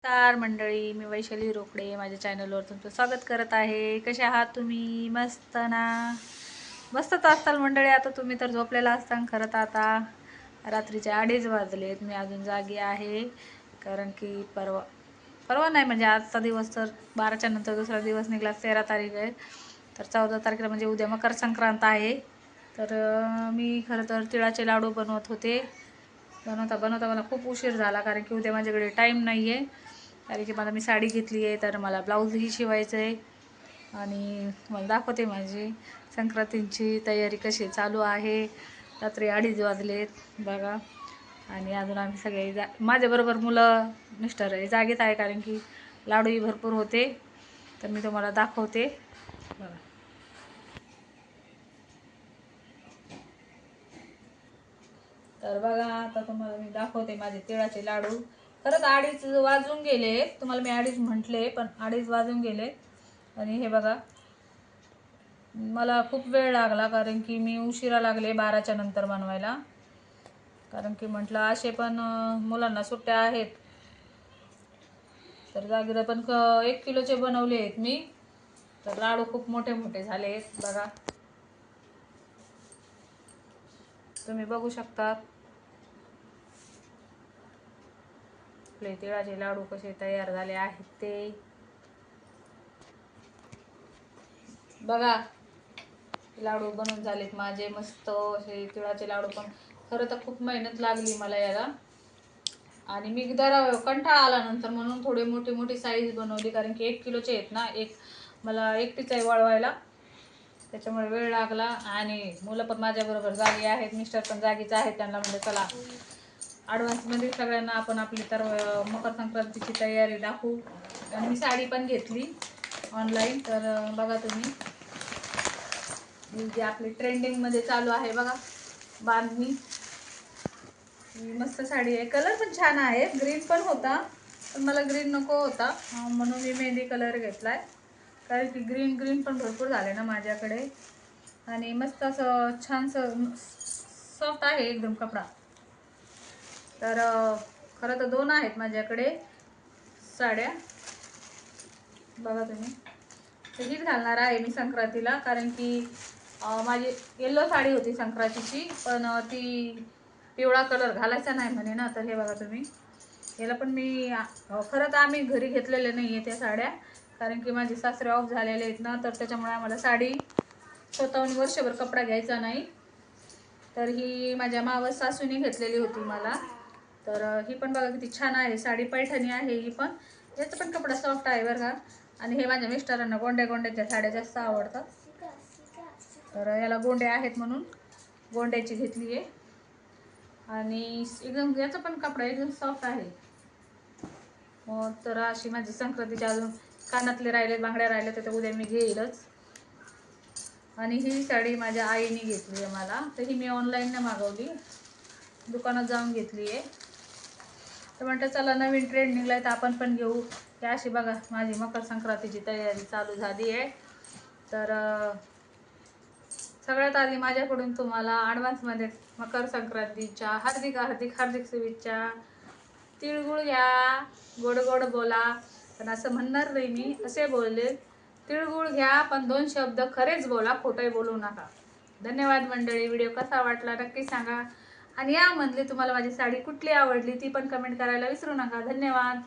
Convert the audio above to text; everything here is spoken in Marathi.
नमस्कार मंडळी, मी वैशाली रोकडे माझ्या चॅनलवर तुमचं स्वागत करत आहे. कसे आहात तुम्ही? मस्त ना? मस्तच असताल मंडळी. आता तुम्ही तर झोपलेला असता. खरं तर आता रात्रीचे 2:30 वाजलेत. मी अजून जागी आहे, कारण की परवा नाही म्हणजे आजचा दिवस तर 12च्या नंतर दुसरा दिवस निघाला. 13 तारीख आहे, तर 14 तारखेला म्हणजे उद्या मकर संक्रांत आहे. तर मी खरं तर तिळाचे लाडू बनवत होते. बनवता मला खूप उशीर झाला, कारण की उद्या माझ्याकडे टाईम नाही आहे. कारण की मला मी साडी घेतली आहे, तर मला ब्लाऊजही शिवायचं आहे. आणि मला दाखवते माझी संक्रांतीची तयारी कशी चालू आहे. रात्री 2:30 वाजलेत बघा. आणि अजून आम्ही सगळे माझ्याबरोबर मुलं मिस्टर आहे जागेत आहे, कारण की लाडूही भरपूर होते. तर मी तुम्हाला दाखवते बघा. तर बघा, आता तुम्हाला मी दाखवते माझे तिळाचे लाडू. खरंच 2:30 वाजून गेले. तुम्हाला मी 2:30 म्हटले, पण 2:30 वाजून गेले. आणि हे बघा, मला खूप वेळ लागला, कारण की मी उशिरा लागले 12च्या नंतर बनवायला. कारण की म्हटलं असे पण मुलांना सुट्ट्या आहेत. तर जागीर पण 1 किलोचे बनवले आहेत मी. तर लाडू खूप मोठे मोठे झाले आहेत बघा, तुम्ही बघू शकता. आपले तिळाचे लाडू कसे तयार झाले आहेत ते बघा. लाडू बनवून झालेत माझे मस्त असे तिळाचे लाडू. पण खरं तर खूप मेहनत लागली मला याला, आणि मी जरा कंटाळा आला नंतर, म्हणून थोडी मोठी मोठी साईज बनवली. कारण की 1 किलोचे आहेत ना, मला एकटीच आहे वळवायला, त्याच्यामुळे वेळ लागला. आणि मुलं पण माझ्याबरोबर जागी आहेत, मिस्टर पण जागीच आहेत. त्यांना म्हणजे चला ॲडव्हान्समध्ये सगळ्यांना आपण आपली तर मकर संक्रांतीची तयारी दाखवू. आणि मी साडी पण घेतली ऑनलाईन. तर बघा तुम्ही, जी आपली ट्रेंडिंगमध्ये चालू आहे बघा, बांधणी. मस्त साडी आहे, कलर पण छान आहे. ग्रीन पण होता, पण मला ग्रीन नको होता, म्हणून मी मेहंदी कलर घेतलाय. कारण की ग्रीन पण भरपूर झाले ना माझ्याकडे. आणि मस्त असं छानसं सॉफ्ट आहे एकदम कपडा. तर खरं तर 2 आहेत माझ्याकडे साड्या बघा तुम्ही. तर हीच घालणार आहे मी संक्रांतीला, कारण की माझी येल्लो साडी होती संक्रांतीची, पण ती पिवळा कलर घालायचा नाही म्हणे ना. तर हे बघा तुम्ही, याला पण मी खरं तर आम्ही घरी घेतलेले नाही आहे त्या साड्या, कारण की माझे सासरे ऑफ झालेले आहेत ना. तर त्याच्यामुळे आम्हाला साडी स्वतःहून वर्षभर कपडा घ्यायचा नाही. तर ही माझ्या मावस सासूने घेतलेली होती मला. तर ही पण बघा किती छान आहे साडी, पैठणी आहे ही पण. याचा पण कपडा सॉफ्ट आहे बरं का. आणि हे माझ्या मिस्टरांना गोंड्याच्या साड्या जास्त आवडतात, तर याला गोंडे आहेत म्हणून गोंड्याची घेतली आहे. आणि एकदम याचा पण कपडा एकदम सॉफ्ट आहे. तर अशी माझी संक्रांतीच्या अजून कानातले राहिले, बांगड्या राहिले, तर उद्या मी घेईलच. आणि ही साडी माझ्या आईने घेतली आहे मला. तर ही मी ऑनलाईन मागवली, दुकानात जाऊन घेतली आहे. तर म्हटलं चला नवीन ट्रेंड निघलाय तर आपण पण घेऊ. ही अशी बघा माझी मकर संक्रांतीची तयारी चालू झाली आहे. तर सगळ्यात आधी माझ्याकडून तुम्हाला ॲडव्हान्समध्ये मकर संक्रांतीच्या हार्दिक हार्दिक हार्दिक शुभेच्छा. तिळगुळ घ्या, गोड गोड बोला. पण असं म्हणणार नाही मी, असे बोलले, तिळगुळ घ्या पण 2 शब्द खरेच बोला, खोटे बोलू नका. धन्यवाद मंडळी. व्हिडिओ कसा वाटला नक्की सांगा. आणि यामधली तुम्हाला माझी साडी कुठली आवडली ती पण कमेंट करायला विसरू नका. धन्यवाद.